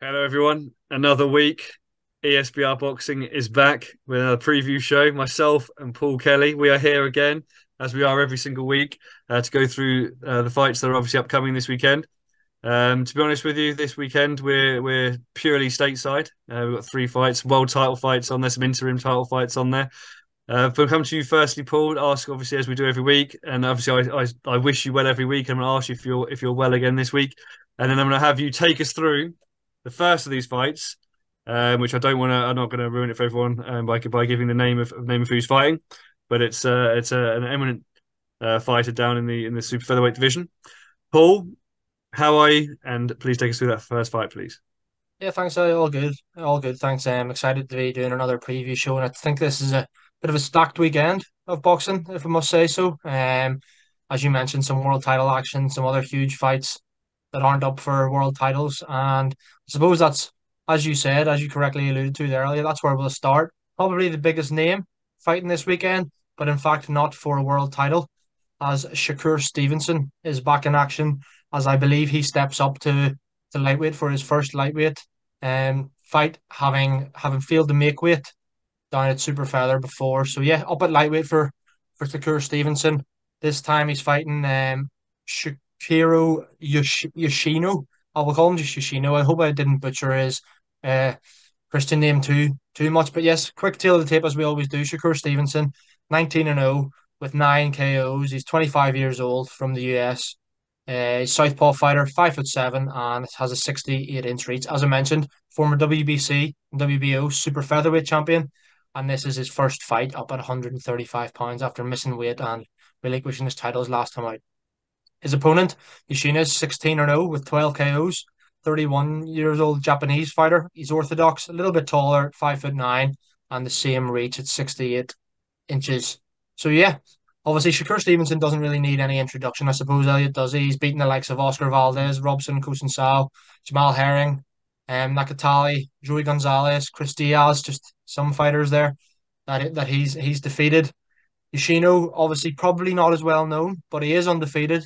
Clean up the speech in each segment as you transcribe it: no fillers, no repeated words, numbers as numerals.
Hello, everyone. Another week. ESBR Boxing is back with a preview show. Myself and Paul Kelly, we are here again, as we are every single week, to go through the fights that are obviously upcoming this weekend. To be honest with you, this weekend we're purely stateside. We've got three fights, world title fights on there, some interim title fights on there. But I'll come to you firstly, Paul. Ask obviously as we do every week, and obviously I wish you well every week. I'm going to ask you if you're well again this week, and then I'm going to have you take us through the first of these fights, which I don't want to. I'm not going to ruin it for everyone by giving the name of who's fighting, but it's an eminent fighter down in the super featherweight division. Paul, how are you? And please take us through that first fight, please. Yeah, thanks. All good. All good. Thanks. I'm excited to be doing another preview show, and I think this is a bit of a stacked weekend of boxing, if I must say so. As you mentioned, some world title action, some other huge fights that aren't up for world titles, and I suppose that's, as you said, as you correctly alluded to there earlier, that's where we'll start. Probably the biggest name fighting this weekend, but in fact not for a world title, as Shakur Stevenson is back in action, as I believe he steps up to lightweight for his first lightweight fight, having failed to make weight down at super feather before. So yeah, up at lightweight for Shakur Stevenson. This time he's fighting Shakiro Yoshino. I will call him just Yoshino. I hope I didn't butcher his uh, Christian name too much. But yes, quick tail of the tape as we always do. Shakur Stevenson, 19-0 with 9 KOs. He's 25 years old, from the US. Southpaw fighter, 5'7", and has a 68-inch reach. As I mentioned, former WBC and WBO super featherweight champion, and this is his first fight up at 135 pounds after missing weight and relinquishing his titles last time out. His opponent, Yoshino, is 16-0 with 12 KOs. 31 years old Japanese fighter. He's orthodox, a little bit taller, 5'9", and the same reach at 68 inches. So yeah, obviously Shakur Stevenson doesn't really need any introduction, I suppose. Elliot does. He's beaten the likes of Oscar Valdez, Robson Conceição, Jamal Herring, Nakatali, Joey Gonzalez, Chris Diaz, just some fighters there that he's defeated. Yoshino, obviously probably not as well known, but he is undefeated.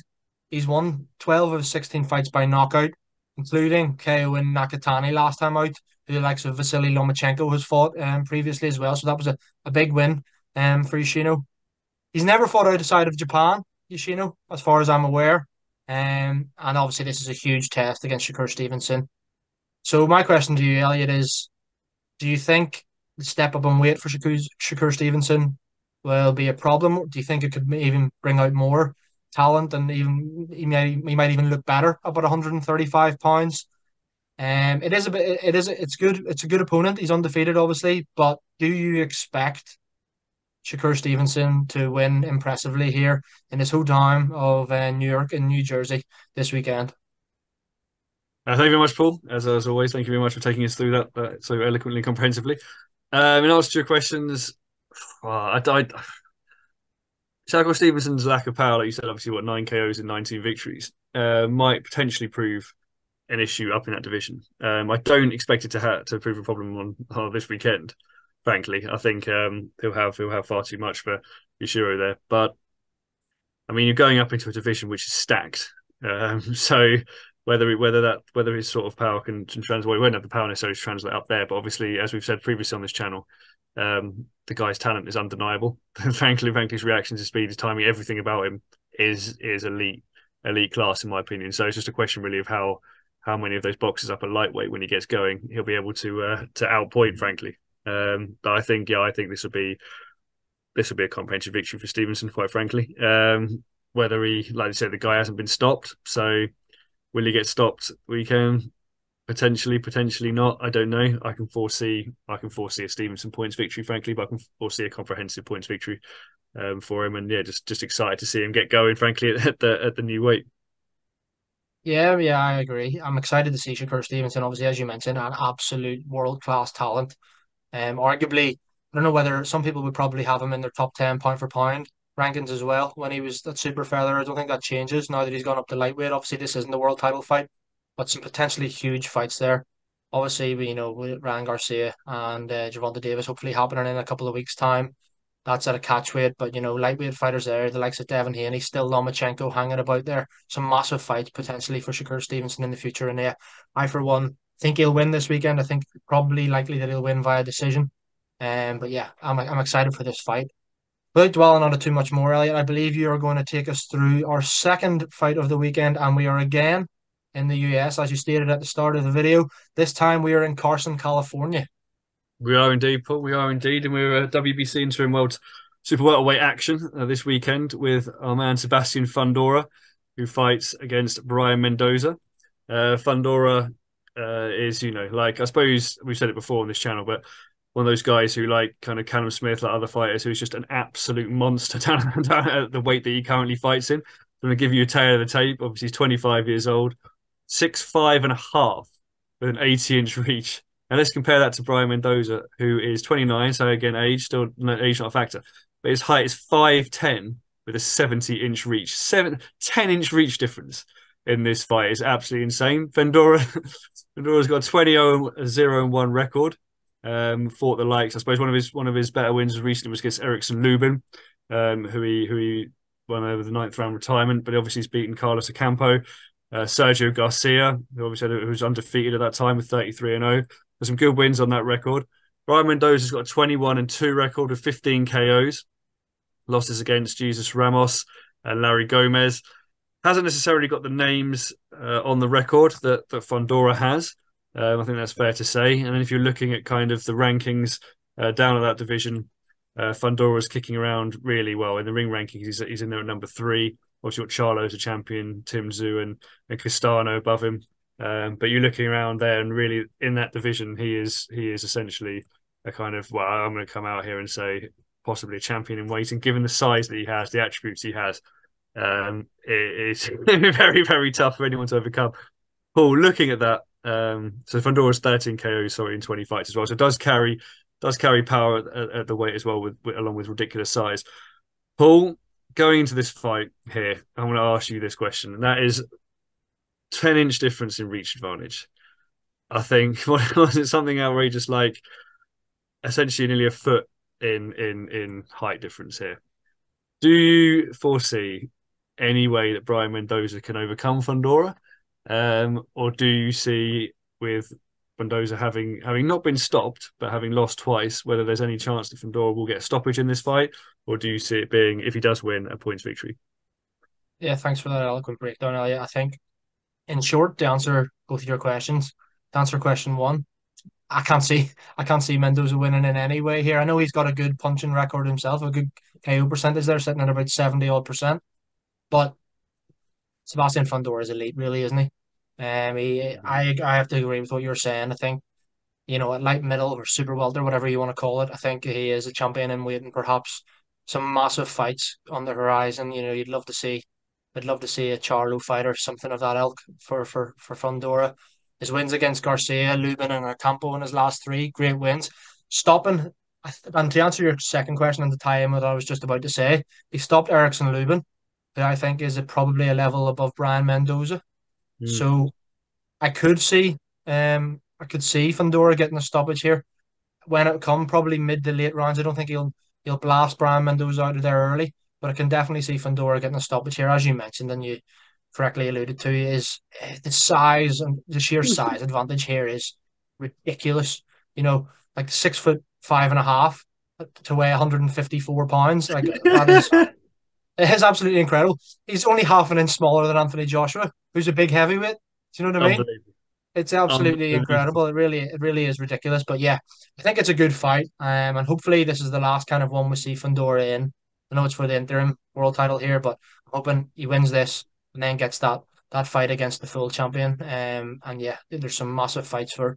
He's won 12 of his 16 fights by knockout, including KOing Nakatani last time out, who the likes of Vasily Lomachenko has fought previously as well. So that was a big win for Yoshino. He's never fought outside of Japan, Yoshino, as far as I'm aware. And obviously this is a huge test against Shakur Stevenson. So my question to you, Elliot, is do you think the step up in weight for Shakur Stevenson will be a problem? Do you think it could even bring out more talent, and even he might even look better up at 135 pounds? It is a bit. It's good. It's a good opponent. He's undefeated, obviously. But do you expect Shakur Stevenson to win impressively here in his hometown of New York and New Jersey this weekend? Thank you very much, Paul. As always, thank you very much for taking us through that so eloquently and comprehensively. In answer to your questions, I Shakur Stevenson's lack of power, like you said, obviously what 9 KOs and 19 victories, might potentially prove an issue up in that division. I don't expect it to prove a problem on this weekend. Frankly, I think he'll have far too much for Yashiro there. But I mean, you're going up into a division which is stacked. So whether his sort of power can translate, well, he won't have the power necessarily to translate up there. But obviously, as we've said previously on this channel, the guy's talent is undeniable. frankly, his reactions, his speed, his timing, everything about him is elite class in my opinion. So it's just a question really of how many of those boxes up at lightweight when he gets going he'll be able to outpoint. Frankly, but I think this will be a comprehensive victory for Stevenson. Quite frankly, whether he, like I said, the guy hasn't been stopped, so will he get stopped? We can potentially not. I don't know. I can foresee a Stevenson points victory, frankly, but I can foresee a comprehensive points victory for him. And yeah, just excited to see him get going, frankly, at the new weight. Yeah, I agree. I'm excited to see Shakur Stevenson. Obviously, as you mentioned, an absolute world class talent. Arguably, I don't know whether some people would probably have him in their top 10 pound for pound rankings as well when he was at super feather. I don't think that changes now that he's gone up to lightweight. Obviously, this isn't the world title fight, but some potentially huge fights there. Obviously, with Ryan Garcia and Gervonta Davis hopefully happening in a couple of weeks' time. That's at a catch weight, but lightweight fighters there, the likes of Devin Haney, still Lomachenko hanging about there. Some massive fights potentially for Shakur Stevenson in the future. And yeah, I for one think he'll win this weekend. I think probably likely that he'll win via decision. But yeah, I'm excited for this fight. Without dwelling on it too much more, Elliot, I believe you are going to take us through our second fight of the weekend, and we are again in the US, as you stated at the start of the video. This time we are in Carson, California. We are indeed, Paul. We are indeed, and we're WBC Interim World Super Welterweight action this weekend with our man Sebastian Fundora, who fights against Brian Mendoza. Fundora is, like I suppose we've said it before on this channel, but one of those guys who, like kind of Callum Smith, like other fighters, who's just an absolute monster down at the weight that he currently fights in. I'm going to give you a tale of the tape. Obviously, he's 25 years old, 6'5" and a half with an 80-inch reach. And let's compare that to Brian Mendoza, who is 29. So again, age not a factor, but his height is 5'10" with a 70-inch reach. 10-inch reach difference in this fight is absolutely insane. Vendora's got a 20-0-1 record. Fought the likes. I suppose one of his better wins recently was against Erickson Lubin, who he won over the ninth round retirement. But obviously he's beaten Carlos Ocampo, Sergio Garcia, who was undefeated at that time with 33-0. There's some good wins on that record. Brian Mendoza's got a 21-2 record with 15 KOs. Losses against Jesus Ramos and Larry Gomez. Hasn't necessarily got the names on the record that Fundora has. I think that's fair to say. And then if you're looking at kind of the rankings down at that division, Fundora's kicking around really well in the ring rankings. He's in there at number 3. Obviously, got Charlo's a champion, Tim Tszyu and Castano above him. But you're looking around there, and really in that division, he is essentially a kind of, well, I'm going to come out here and say possibly a champion in waiting, given the size that he has, the attributes he has. It's very, very tough for anyone to overcome. Paul, looking at that, so Fundora's 13 KOs, sorry, in 20 fights as well. So it does carry power at the weight as well, along with ridiculous size. Paul, going into this fight here, I'm going to ask you this question, and that is 10-inch difference in reach advantage. I think was it something outrageous like essentially nearly a foot in height difference here. Do you foresee any way that Brian Mendoza can overcome Fundora? Or do you see with Mendoza having not been stopped but having lost twice, whether there's any chance that Fundora will get a stoppage in this fight, or do you see it being, if he does win, a points victory? Yeah, thanks for that eloquent breakdown, Elliot. I think, in short, to answer both of your questions, to answer question one, I can't see Mendoza winning in any way here. I know he's got a good punching record himself, a good KO percentage there, sitting at about 70 odd percent. But Sebastian Fundora is elite, really, isn't he? I have to agree with what you're saying. I think, at light middle or super welter, whatever you want to call it, I think he is a champion in waiting. Perhaps some massive fights on the horizon. I'd love to see a Charlo fight or something of that ilk for Fundora. His wins against Garcia, Lubin, and Ocampo in his last 3, great wins. Stopping, and to answer your second question and to tie in what I was just about to say, he stopped Erickson Lubin, who I think is probably a level above Brian Mendoza. Mm. So I could see Fundora getting a stoppage here when it come probably mid to late rounds. I don't think he'll blast Brian Mendoza out of there early, but I can definitely see Fundora getting a stoppage here, as you mentioned and you correctly alluded to, is the size and the sheer size advantage here is ridiculous. Like 6'5.5" to weigh 154 pounds. Like that is it is absolutely incredible. He's only half an inch smaller than Anthony Joshua, who's a big heavyweight. Do you know what I mean? Unbelievable. It's absolutely Unbelievable. incredible. It really is ridiculous. But yeah, I think it's a good fight. And hopefully this is the last kind of one we see Fundora in. I know it's for the interim world title here, but I'm hoping he wins this and then gets that fight against the full champion. And yeah, there's some massive fights for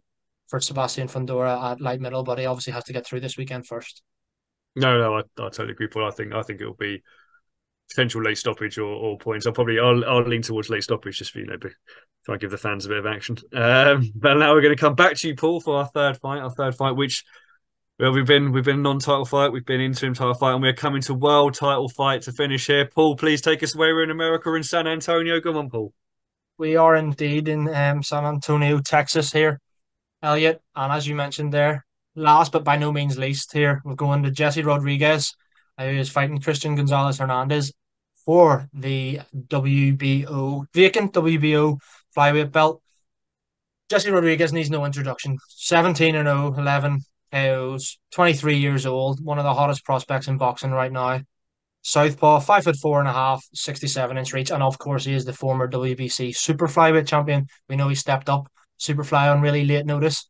Sebastian Fundora at light middle, but he obviously has to get through this weekend first. No, I totally agree, Paul. I think it'll be potential late stoppage or points. I'll lean towards late stoppage just for try and give the fans a bit of action. But now we're going to come back to you, Paul, for our third fight, which well, we've been non-title fight, we've been interim title fight, and we're coming to world title fight to finish here. Paul, please take us away. We're in America, in San Antonio. Come on, Paul. We are indeed in San Antonio, Texas here, Elliot. And as you mentioned there, last but by no means least here, we're going to Jesse Rodriguez, who is fighting Christian Gonzalez Hernandez for the vacant WBO flyweight belt. Jesse Rodriguez needs no introduction. 17-0, 11 KOs, 23 years old, one of the hottest prospects in boxing right now. Southpaw, 5 foot 4.5, 67-inch reach, and of course he is the former WBC super flyweight champion. We know he stepped up superfly on really late notice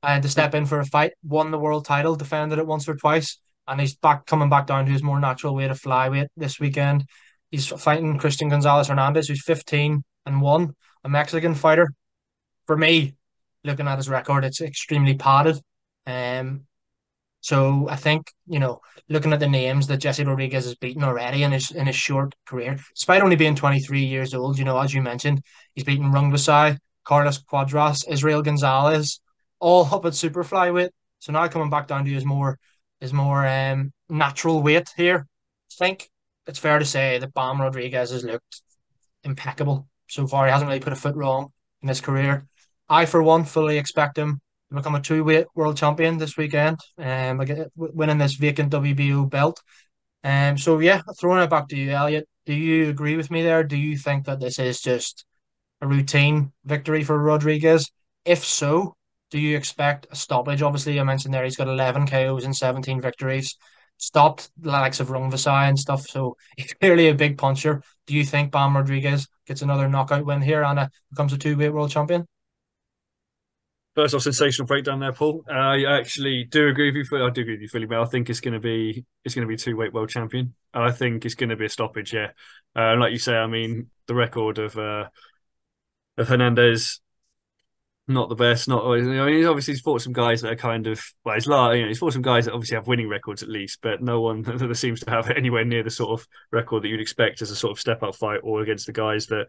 and to step in for a fight, won the world title, defended it once or twice, and he's back coming back down to his more natural weight of flyweight this weekend. He's fighting Christian Gonzalez Hernandez, who's 15-1, a Mexican fighter. For me, looking at his record, it's extremely padded. Um, so I think, looking at the names that Jesse Rodriguez has beaten already in his short career, despite only being 23 years old, as you mentioned, he's beaten Rungvisai, Carlos Cuadras, Israel Gonzalez, all up at super flyweight. So now coming back down to his more natural weight here. I think it's fair to say that Bam Rodriguez has looked impeccable so far. He hasn't really put a foot wrong in his career. I, for one, fully expect him to become a two-weight world champion this weekend, winning this vacant WBO belt. So yeah, throwing it back to you, Elliot. Do you agree with me there? Do you think that this is just a routine victory for Rodriguez? If so, do you expect a stoppage? Obviously, I mentioned there he's got 11 KOs and 17 victories. Stopped the likes of Rungvisai and stuff, so he's clearly a big puncher. Do you think Bam Rodriguez gets another knockout win here and becomes a two-weight world champion? First off, sensational breakdown there, Paul. I actually do agree with you. I do agree with you fully, but I think it's going to be two-weight world champion. I think it's going to be a stoppage. Yeah, like you say, I mean the record of Hernandez not the best. Not I mean, obviously he's fought some guys that are kind of well, he's fought some guys that obviously have winning records at least, but no one that seems to have anywhere near the sort of record that you'd expect as a sort of step up fight or against the guys that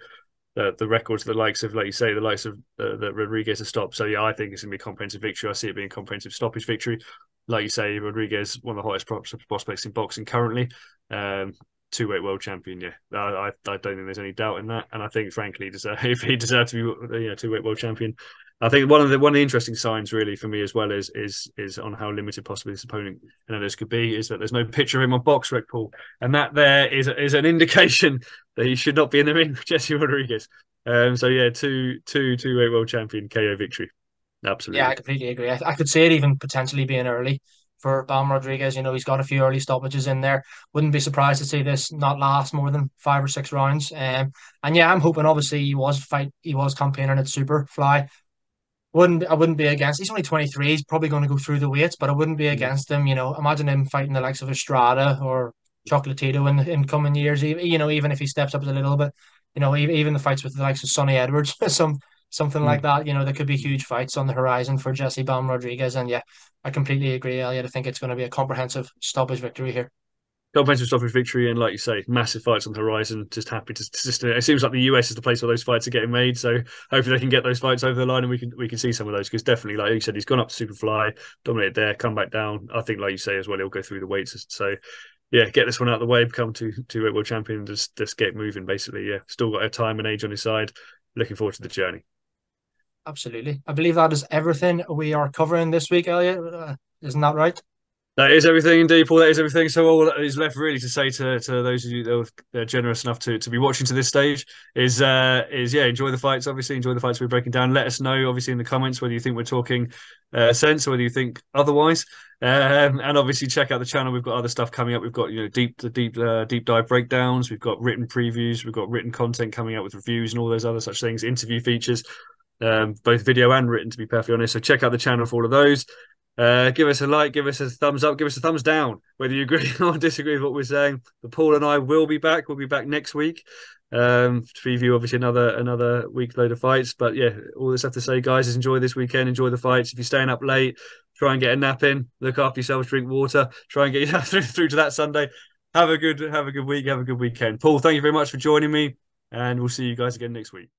the records, the likes of, like you say, the likes of that Rodriguez has stopped. So yeah, I think it's gonna be a comprehensive victory. I see it being a comprehensive stoppage victory. Like you say, Rodriguez, one of the hottest prospects in boxing currently. Two-weight world champion. Yeah, I don't think there's any doubt in that. And I think, frankly, if he deserved to be, two-weight world champion, I think one of the interesting signs really for me as well is on how limited possibly this opponent Hernandez could be is that there's no picture of him on BoxRec, Paul, and that there is an indication that he should not be in the ring with Jesse Rodriguez. So yeah, two-weight world champion KO victory, Yeah, I absolutely. completely agree. I could see it even potentially being early for Bam Rodriguez. He's got a few early stoppages in there. Wouldn't be surprised to see this not last more than 5 or 6 rounds. And yeah, I'm hoping. Obviously, he was campaigning at Superfly. I wouldn't be against. He's only 23. He's probably going to go through the weights, but I wouldn't be Mm. against him. Imagine him fighting the likes of Estrada or Chocolatito in coming years. Even if he steps up a little bit, even the fights with the likes of Sonny Edwards, something like Mm. that. There could be huge fights on the horizon for Jesse Bam Rodriguez. And yeah, I completely agree, Elliot. I think it's going to be a comprehensive stoppage victory here. Comprehensive stoppage victory and, like you say, massive fights on the horizon. Just happy to just. It seems like the US is the place where those fights are getting made. So hopefully they can get those fights over the line and we can see some of those because definitely, like you said, he's gone up to Superfly, dominated there, come back down. I think, like you say as well, he'll go through the weights. So yeah, get this one out of the way, become two-weight world champion, and just get moving. Basically, yeah, still got a time and age on his side. Looking forward to the journey. Absolutely. I believe that is everything we are covering this week, Elliot. Isn't that right? That is everything indeed, Paul. That is everything. So all that is left really to say to those of you that are generous enough to be watching to this stage is yeah, enjoy the fights. Obviously, enjoy the fights we're breaking down. Let us know, obviously, in the comments whether you think we're talking sense or whether you think otherwise. And obviously, check out the channel. We've got other stuff coming up. We've got deep dive breakdowns. We've got written previews. We've got written content coming out with reviews and all those other such things. Interview features, both video and written, to be perfectly honest. So check out the channel for all of those. Give us a like, give us a thumbs up, give us a thumbs down, whether you agree or disagree with what we're saying. But Paul and I will be back. We'll be back next week to preview obviously another week load of fights. But yeah, all this I have to say, guys, is enjoy this weekend, enjoy the fights. If you're staying up late, try and get a nap in. Look after yourselves, drink water. Try and get you through to that Sunday. Have a good week, have a good weekend. Paul, thank you very much for joining me, and we'll see you guys again next week.